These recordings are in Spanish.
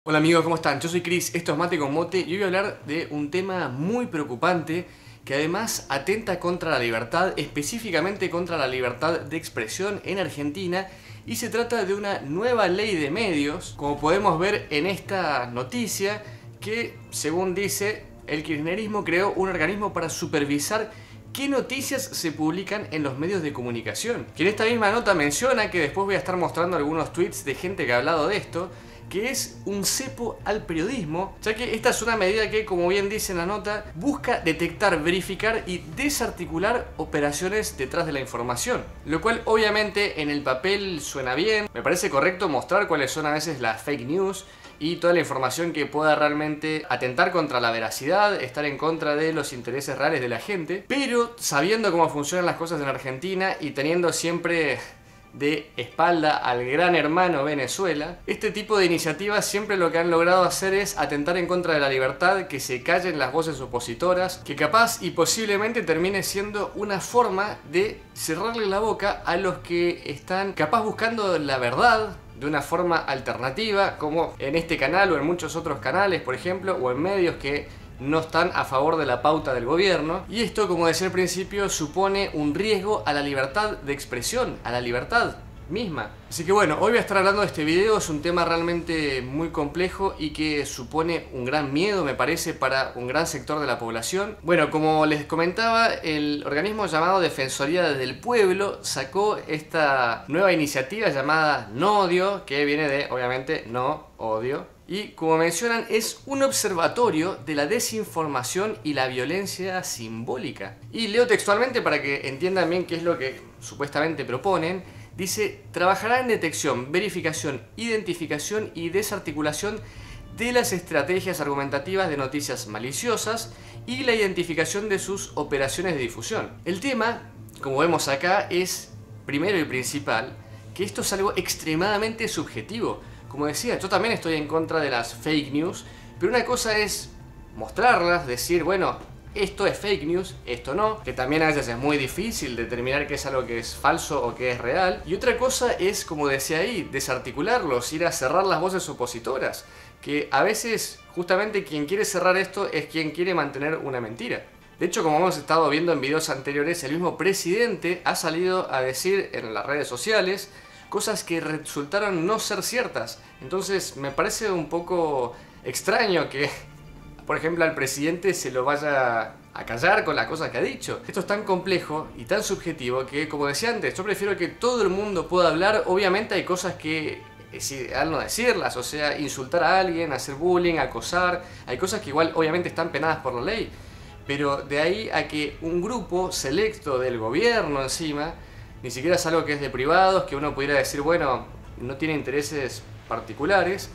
Hola amigos, ¿cómo están? Yo soy Chris, esto es Mate con Mote y hoy voy a hablar de un tema muy preocupante que además atenta contra la libertad, específicamente contra la libertad de expresión en Argentina, y se trata de una nueva ley de medios, como podemos ver en esta noticia, que según dice el kirchnerismo creó un organismo para supervisar qué noticias se publican en los medios de comunicación. Que en esta misma nota menciona, que después voy a estar mostrando algunos tweets de gente que ha hablado de esto, que es un cepo al periodismo, ya que esta es una medida que, como bien dice en la nota, busca detectar, verificar y desarticular operaciones detrás de la información. Lo cual obviamente en el papel suena bien, me parece correcto mostrar cuáles son a veces las fake news y toda la información que pueda realmente atentar contra la veracidad, estar en contra de los intereses reales de la gente, pero sabiendo cómo funcionan las cosas en Argentina y teniendo siempre de espalda al gran hermano Venezuela, este tipo de iniciativas siempre lo que han logrado hacer es atentar en contra de la libertad, que se callen las voces opositoras, que capaz y posiblemente termine siendo una forma de cerrarle la boca a los que están capaz buscando la verdad de una forma alternativa, como en este canal o en muchos otros canales, por ejemplo, o en medios que no están a favor de la pauta del gobierno. Y esto, como decía al principio, supone un riesgo a la libertad de expresión, a la libertad misma. Así que bueno, hoy voy a estar hablando de este video. Es un tema realmente muy complejo y que supone un gran miedo, me parece, para un gran sector de la población. Bueno, como les comentaba, el organismo llamado Defensoría del Pueblo sacó esta nueva iniciativa llamada No Odio, que viene de, obviamente, no odio. Y como mencionan, es un observatorio de la desinformación y la violencia simbólica. Y leo textualmente para que entiendan bien qué es lo que supuestamente proponen. Dice: trabajará en detección, verificación, identificación y desarticulación de las estrategias argumentativas de noticias maliciosas y la identificación de sus operaciones de difusión. El tema, como vemos acá, es, primero y principal, que esto es algo extremadamente subjetivo. Como decía, yo también estoy en contra de las fake news, pero una cosa es mostrarlas, decir, bueno, esto es fake news, esto no, que también a veces es muy difícil determinar qué es algo que es falso o que es real. Y otra cosa es, como decía ahí, desarticularlos, ir a cerrar las voces opositoras, que a veces justamente quien quiere cerrar esto es quien quiere mantener una mentira. De hecho, como hemos estado viendo en videos anteriores, el mismo presidente ha salido a decir en las redes sociales cosas que resultaron no ser ciertas. Entonces me parece un poco extraño que, por ejemplo, al presidente se lo vaya a callar con las cosas que ha dicho. Esto es tan complejo y tan subjetivo que, como decía antes, yo prefiero que todo el mundo pueda hablar. Obviamente hay cosas que es ideal no decirlas, o sea, insultar a alguien, hacer bullying, acosar. Hay cosas que igual obviamente están penadas por la ley, pero de ahí a que un grupo selecto del gobierno encima, ni siquiera es algo que es de privados, que uno pudiera decir, bueno, no tiene intereses particulares,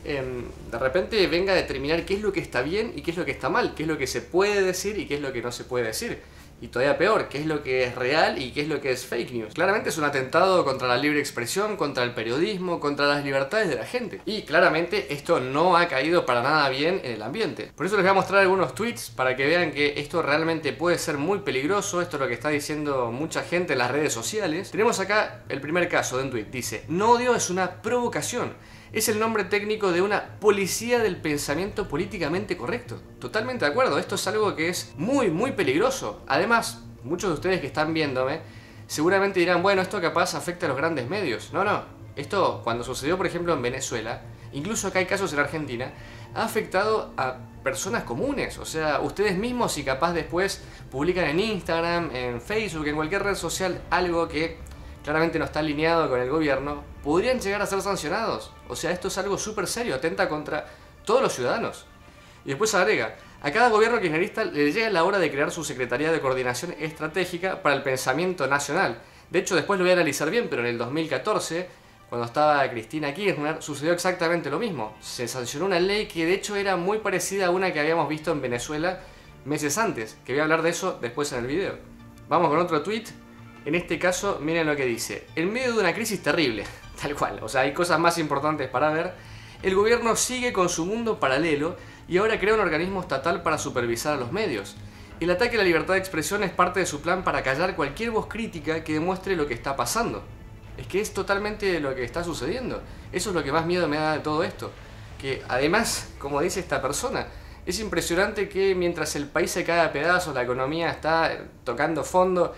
de repente venga a determinar qué es lo que está bien y qué es lo que está mal, qué es lo que se puede decir y qué es lo que no se puede decir. Y todavía peor, qué es lo que es real y qué es lo que es fake news. Claramente es un atentado contra la libre expresión, contra el periodismo, contra las libertades de la gente. Y claramente esto no ha caído para nada bien en el ambiente. Por eso les voy a mostrar algunos tweets para que vean que esto realmente puede ser muy peligroso. Esto es lo que está diciendo mucha gente en las redes sociales. Tenemos acá el primer caso de un tweet. Dice: no odio es una provocación. Es el nombre técnico de una policía del pensamiento políticamente correcto. Totalmente de acuerdo, esto es algo que es muy peligroso. Además, muchos de ustedes que están viéndome seguramente dirán, bueno, esto capaz afecta a los grandes medios. No, esto cuando sucedió por ejemplo en Venezuela, incluso acá hay casos en Argentina, ha afectado a personas comunes. O sea, ustedes mismos, si capaz después publican en Instagram, en Facebook, en cualquier red social algo que claramente no está alineado con el gobierno, podrían llegar a ser sancionados. O sea, esto es algo súper serio, atenta contra todos los ciudadanos. Y después agrega: a cada gobierno kirchnerista le llega la hora de crear su Secretaría de Coordinación Estratégica para el Pensamiento Nacional. De hecho, después lo voy a analizar bien, pero en el 2014, cuando estaba Cristina Kirchner, sucedió exactamente lo mismo. Se sancionó una ley que de hecho era muy parecida a una que habíamos visto en Venezuela meses antes, que voy a hablar de eso después en el video. Vamos con otro tweet. En este caso, miren lo que dice: en medio de una crisis terrible, tal cual, o sea, hay cosas más importantes para ver, el gobierno sigue con su mundo paralelo y ahora crea un organismo estatal para supervisar a los medios. El ataque a la libertad de expresión es parte de su plan para callar cualquier voz crítica que demuestre lo que está pasando. Es que es totalmente lo que está sucediendo. Eso es lo que más miedo me da de todo esto. que además, como dice esta persona, es impresionante que mientras el país se cae a pedazos, la economía está tocando fondo,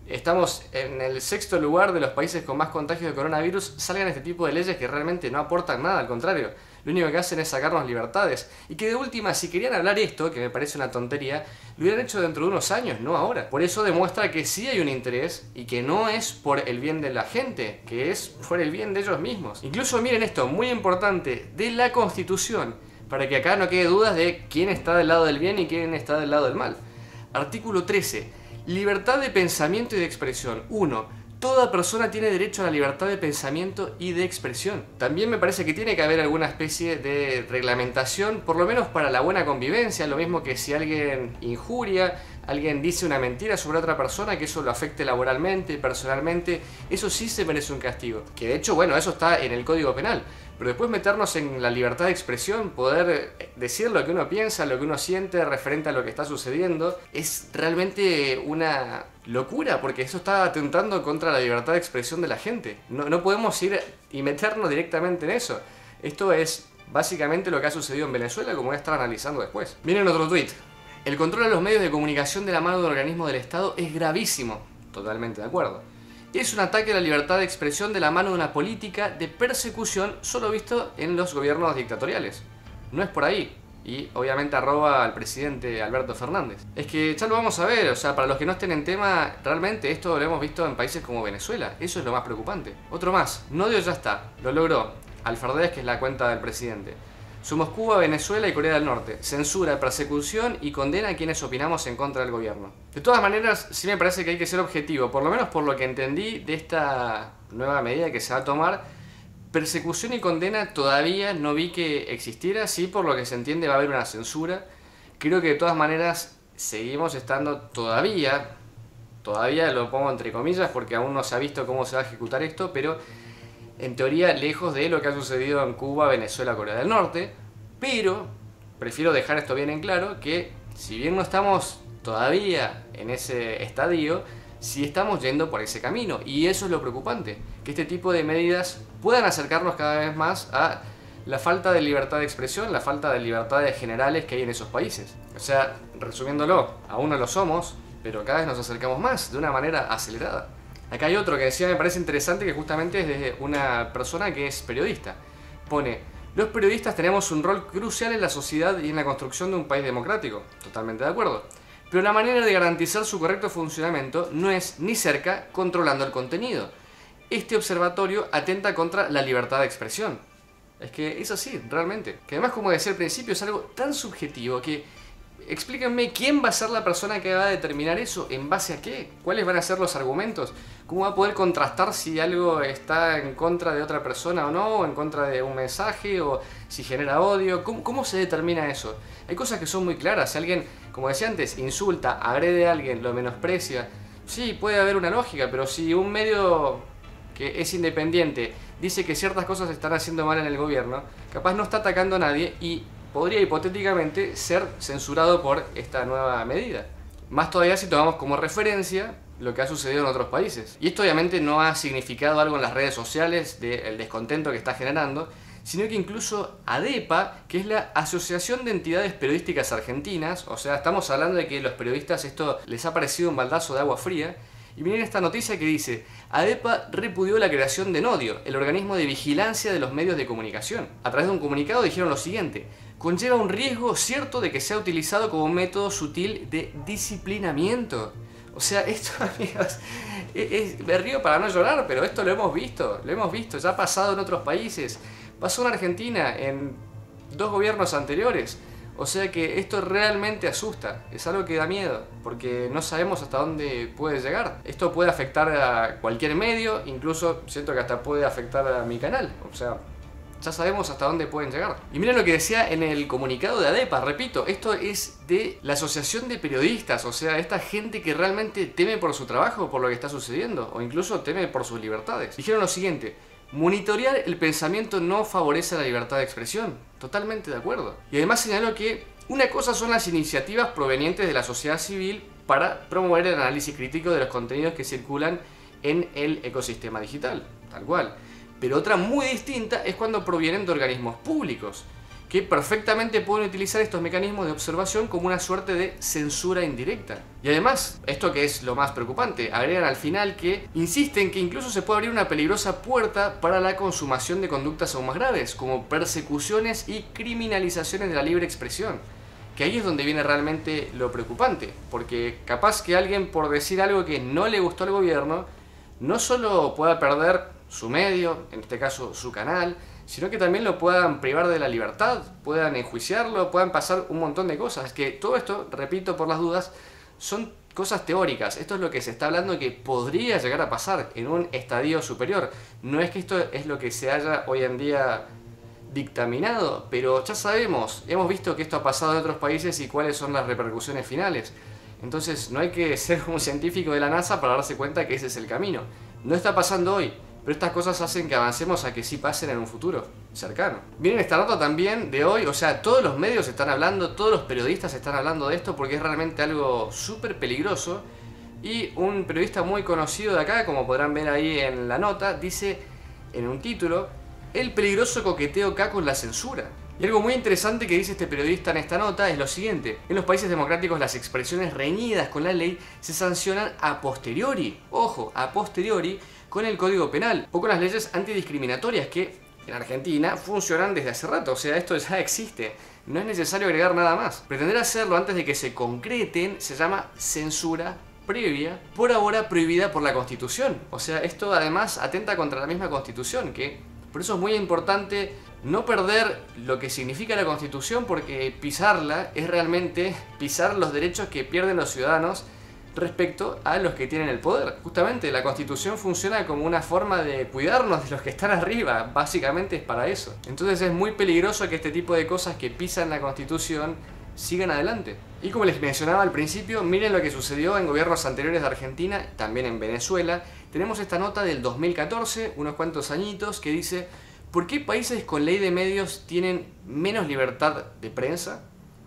estamos en el 6º lugar de los países con más contagios de coronavirus, salgan este tipo de leyes que realmente no aportan nada, al contrario, lo único que hacen es sacarnos libertades. Y que de última, si querían hablar esto, que me parece una tontería, lo hubieran hecho dentro de unos años, no ahora. Por eso demuestra que sí hay un interés y que no es por el bien de la gente, que es por el bien de ellos mismos. Incluso miren esto, muy importante, de la Constitución, para que acá no quede dudas de quién está del lado del bien y quién está del lado del mal. Artículo 13. Libertad de pensamiento y de expresión. 1. Toda persona tiene derecho a la libertad de pensamiento y de expresión. También me parece que tiene que haber alguna especie de reglamentación, por lo menos para la buena convivencia, lo mismo que si alguien injuria, alguien dice una mentira sobre otra persona, que eso lo afecte laboralmente, personalmente, eso sí se merece un castigo. Que de hecho, bueno, eso está en el Código Penal. Pero después meternos en la libertad de expresión, poder decir lo que uno piensa, lo que uno siente referente a lo que está sucediendo, es realmente una locura, porque eso está atentando contra la libertad de expresión de la gente. No podemos ir y meternos directamente en eso. Esto es básicamente lo que ha sucedido en Venezuela, como voy a estar analizando después. Miren otro tuit. El control de los medios de comunicación de la mano de un organismo del Estado es gravísimo. Totalmente de acuerdo. Es un ataque a la libertad de expresión de la mano de una política de persecución solo visto en los gobiernos dictatoriales. No es por ahí. Y obviamente arroba al presidente Alberto Fernández. Es que ya lo vamos a ver, o sea, para los que no estén en tema, realmente esto lo hemos visto en países como Venezuela. Eso es lo más preocupante. Otro más. Nodio ya está. Lo logró. Alfardez, que es la cuenta del presidente. Somos Cuba, Venezuela y Corea del Norte. Censura, persecución y condena a quienes opinamos en contra del gobierno. De todas maneras, sí me parece que hay que ser objetivo, por lo menos por lo que entendí de esta nueva medida que se va a tomar. Persecución y condena todavía no vi que existiera, sí, por lo que se entiende va a haber una censura. Creo que de todas maneras seguimos estando todavía lo pongo entre comillas porque aún no se ha visto cómo se va a ejecutar esto, pero en teoría lejos de lo que ha sucedido en Cuba, Venezuela, Corea del Norte, pero prefiero dejar esto bien en claro que si bien no estamos todavía en ese estadio, sí estamos yendo por ese camino y eso es lo preocupante, que este tipo de medidas puedan acercarnos cada vez más a la falta de libertad de expresión, la falta de libertades generales que hay en esos países. O sea, resumiéndolo, aún no lo somos, pero cada vez nos acercamos más de una manera acelerada. Acá hay otro que decía, me parece interesante, que justamente es de una persona que es periodista. Pone, los periodistas tenemos un rol crucial en la sociedad y en la construcción de un país democrático. Totalmente de acuerdo. Pero la manera de garantizar su correcto funcionamiento no es ni cerca controlando el contenido. Este observatorio atenta contra la libertad de expresión. Es que es así, realmente. Que además, como decía al principio, es algo tan subjetivo que... Explíquenme quién va a ser la persona que va a determinar eso, en base a qué, cuáles van a ser los argumentos, cómo va a poder contrastar si algo está en contra de otra persona o no, o en contra de un mensaje, o si genera odio, cómo se determina eso. Hay cosas que son muy claras, si alguien, como decía antes, insulta, agrede a alguien, lo menosprecia, sí, puede haber una lógica, pero si un medio que es independiente dice que ciertas cosas se están haciendo mal en el gobierno, capaz no está atacando a nadie y podría hipotéticamente ser censurado por esta nueva medida. Más todavía si tomamos como referencia lo que ha sucedido en otros países. Y esto obviamente no ha significado algo en las redes sociales del descontento que está generando, sino que incluso ADEPA, que es la Asociación de Entidades Periodísticas Argentinas, o sea, estamos hablando de que los periodistas esto les ha parecido un baldazo de agua fría, y miren esta noticia que dice, ADEPA repudió la creación de Nodio, el organismo de vigilancia de los medios de comunicación. A través de un comunicado dijeron lo siguiente, conlleva un riesgo cierto de que sea utilizado como método sutil de disciplinamiento. O sea, esto, amigos, me río para no llorar, pero esto lo hemos visto, ya ha pasado en otros países, pasó en Argentina en 2 gobiernos anteriores. O sea que esto realmente asusta, es algo que da miedo, porque no sabemos hasta dónde puede llegar. Esto puede afectar a cualquier medio, incluso siento que hasta puede afectar a mi canal, o sea, ya sabemos hasta dónde pueden llegar. Y miren lo que decía en el comunicado de ADEPA, repito, esto es de la Asociación de Periodistas, o sea, esta gente que realmente teme por su trabajo, por lo que está sucediendo, o incluso teme por sus libertades. Dijeron lo siguiente, monitorear el pensamiento no favorece la libertad de expresión. Totalmente de acuerdo. Y además señaló que una cosa son las iniciativas provenientes de la sociedad civil para promover el análisis crítico de los contenidos que circulan en el ecosistema digital, tal cual. Pero otra muy distinta es cuando provienen de organismos públicos. que perfectamente pueden utilizar estos mecanismos de observación como una suerte de censura indirecta. Y además, esto que es lo más preocupante, agregan al final que insisten que incluso se puede abrir una peligrosa puerta para la consumación de conductas aún más graves, como persecuciones y criminalizaciones de la libre expresión. Que ahí es donde viene realmente lo preocupante, porque capaz que alguien, por decir algo que no le gustó al gobierno, no solo pueda perder su medio, en este caso su canal, sino que también lo puedan privar de la libertad, puedan enjuiciarlo, puedan pasar un montón de cosas. Que todo esto, repito por las dudas, son cosas teóricas. Esto es lo que se está hablando que podría llegar a pasar en un estadio superior. No es que esto es lo que se haya hoy en día dictaminado, pero ya sabemos, hemos visto que esto ha pasado en otros países y cuáles son las repercusiones finales. Entonces no hay que ser un científico de la NASA para darse cuenta que ese es el camino. No está pasando hoy, pero estas cosas hacen que avancemos a que sí pasen en un futuro cercano. Miren esta nota también de hoy, o sea, todos los medios están hablando, todos los periodistas están hablando de esto porque es realmente algo súper peligroso. Y un periodista muy conocido de acá, como podrán ver ahí en la nota, dice en un título: el peligroso coqueteo acá con la censura. Y algo muy interesante que dice este periodista en esta nota es lo siguiente: en los países democráticos las expresiones reñidas con la ley se sancionan a posteriori, ojo, a posteriori, con el Código Penal o con las leyes antidiscriminatorias que en Argentina funcionan desde hace rato, o sea, esto ya existe. No es necesario agregar nada más. Pretender hacerlo antes de que se concreten se llama censura previa, por ahora prohibida por la Constitución. O sea, esto además atenta contra la misma Constitución, que por eso es muy importante no perder lo que significa la Constitución, porque pisarla es realmente pisar los derechos que pierden los ciudadanos respecto a los que tienen el poder. Justamente la Constitución funciona como una forma de cuidarnos de los que están arriba, básicamente es para eso. Entonces es muy peligroso que este tipo de cosas que pisan la Constitución sigan adelante. Y como les mencionaba al principio, miren lo que sucedió en gobiernos anteriores de Argentina, también en Venezuela. Tenemos esta nota del 2014, unos cuantos añitos, que dice: ¿por qué países con ley de medios tienen menos libertad de prensa?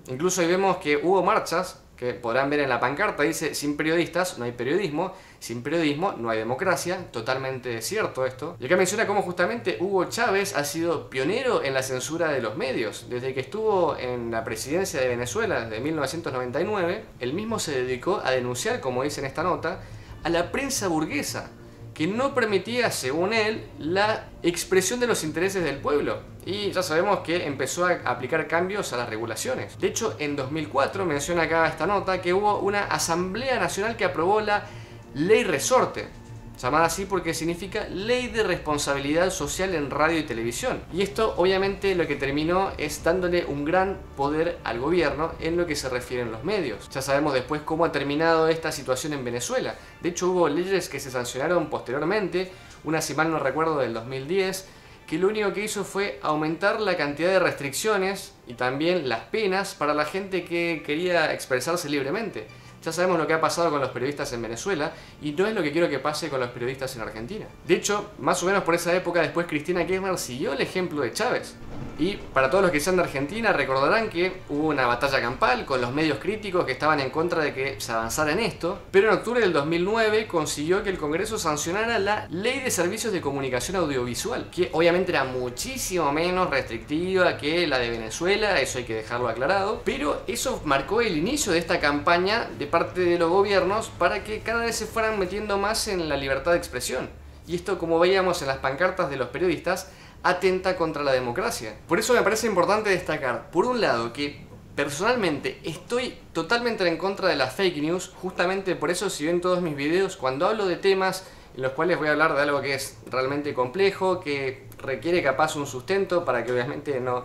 Incluso ahí vemos que hubo marchas, que podrán ver en la pancarta, dice: sin periodistas no hay periodismo, sin periodismo no hay democracia. Totalmente cierto esto. Y acá menciona cómo justamente Hugo Chávez ha sido pionero en la censura de los medios. Desde que estuvo en la presidencia de Venezuela, desde 1999, él mismo se dedicó a denunciar, como dice en esta nota, a la prensa burguesa, que no permitía, según él, la expresión de los intereses del pueblo. Y ya sabemos que empezó a aplicar cambios a las regulaciones. De hecho, en 2004, menciona acá esta nota, que hubo una Asamblea Nacional que aprobó la Ley Resorte, llamada así porque significa Ley de Responsabilidad Social en Radio y Televisión. Y esto obviamente lo que terminó es dándole un gran poder al gobierno en lo que se refiere a los medios. Ya sabemos después cómo ha terminado esta situación en Venezuela. De hecho hubo leyes que se sancionaron posteriormente, una, si mal no recuerdo, del 2010, que lo único que hizo fue aumentar la cantidad de restricciones y también las penas para la gente que quería expresarse libremente. Ya sabemos lo que ha pasado con los periodistas en Venezuela y no es lo que quiero que pase con los periodistas en Argentina. De hecho, más o menos por esa época, después Cristina Kirchner siguió el ejemplo de Chávez. Y para todos los que sean de Argentina recordarán que hubo una batalla campal con los medios críticos que estaban en contra de que se avanzara en esto, pero en octubre del 2009 consiguió que el Congreso sancionara la Ley de Servicios de Comunicación Audiovisual, que obviamente era muchísimo menos restrictiva que la de Venezuela, eso hay que dejarlo aclarado, pero eso marcó el inicio de esta campaña de parte de los gobiernos para que cada vez se fueran metiendo más en la libertad de expresión. Y esto, como veíamos en las pancartas de los periodistas, atenta contra la democracia. Por eso me parece importante destacar, por un lado, que personalmente estoy totalmente en contra de las fake news. Justamente por eso, si ven todos mis videos, cuando hablo de temas en los cuales voy a hablar de algo que es realmente complejo, que requiere capaz un sustento para que obviamente no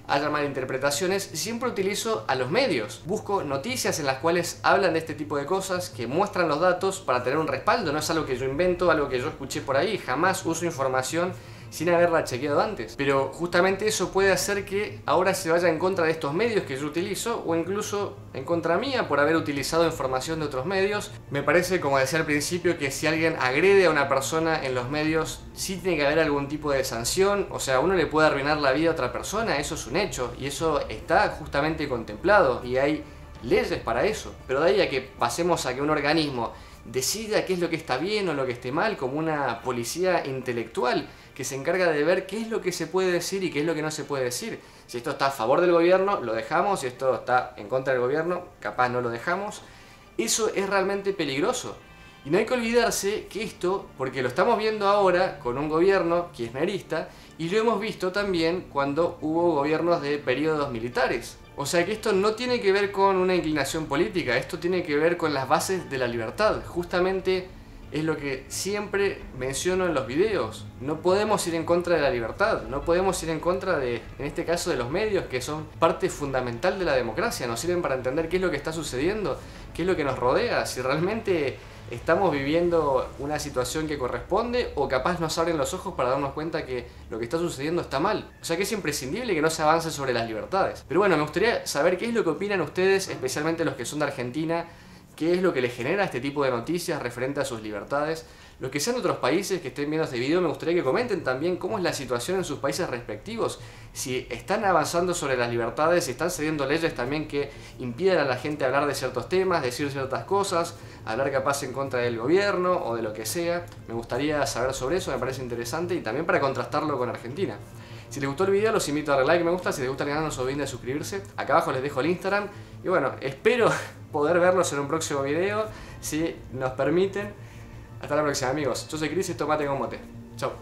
haya malinterpretaciones, siempre utilizo a los medios. Busco noticias en las cuales hablan de este tipo de cosas, que muestran los datos para tener un respaldo. No es algo que yo invento, algo que yo escuché por ahí. Jamás uso información sin haberla chequeado antes. Pero justamente eso puede hacer que ahora se vaya en contra de estos medios que yo utilizo, o incluso en contra mía por haber utilizado información de otros medios. Me parece, como decía al principio, que si alguien agrede a una persona en los medios, sí tiene que haber algún tipo de sanción. O sea, uno le puede arruinar la vida a otra persona, eso es un hecho, y eso está justamente contemplado, y hay leyes para eso. Pero de ahí a que pasemos a que un organismo decida qué es lo que está bien o lo que esté mal, como una policía intelectual que se encarga de ver qué es lo que se puede decir y qué es lo que no se puede decir. Si esto está a favor del gobierno, lo dejamos. Si esto está en contra del gobierno, capaz no lo dejamos. Eso es realmente peligroso. Y no hay que olvidarse que esto, porque lo estamos viendo ahora con un gobierno kirchnerista, y lo hemos visto también cuando hubo gobiernos de periodos militares. O sea que esto no tiene que ver con una inclinación política, esto tiene que ver con las bases de la libertad. Justamente es lo que siempre menciono en los videos. No podemos ir en contra de la libertad, no podemos ir en contra de, en este caso, de los medios, que son parte fundamental de la democracia. Nos sirven para entender qué es lo que está sucediendo, qué es lo que nos rodea, si realmente estamos viviendo una situación que corresponde o capaz nos abren los ojos para darnos cuenta que lo que está sucediendo está mal. O sea que es imprescindible que no se avance sobre las libertades. Pero bueno, me gustaría saber qué es lo que opinan ustedes, especialmente los que son de Argentina, qué es lo que les genera este tipo de noticias referente a sus libertades. Los que sean de otros países que estén viendo este video, me gustaría que comenten también cómo es la situación en sus países respectivos, si están avanzando sobre las libertades, si están cediendo leyes también que impidan a la gente hablar de ciertos temas, decir ciertas cosas, hablar capaz en contra del gobierno o de lo que sea. Me gustaría saber sobre eso, me parece interesante, y también para contrastarlo con Argentina. Si les gustó el video, los invito a darle like, me gusta. Si les gusta el canal, no se olviden de suscribirse. Acá abajo les dejo el Instagram. Y bueno, espero poder verlos en un próximo video, si nos permiten. Hasta la próxima, amigos. Yo soy Chris y esto es Mate con Mote. Chau.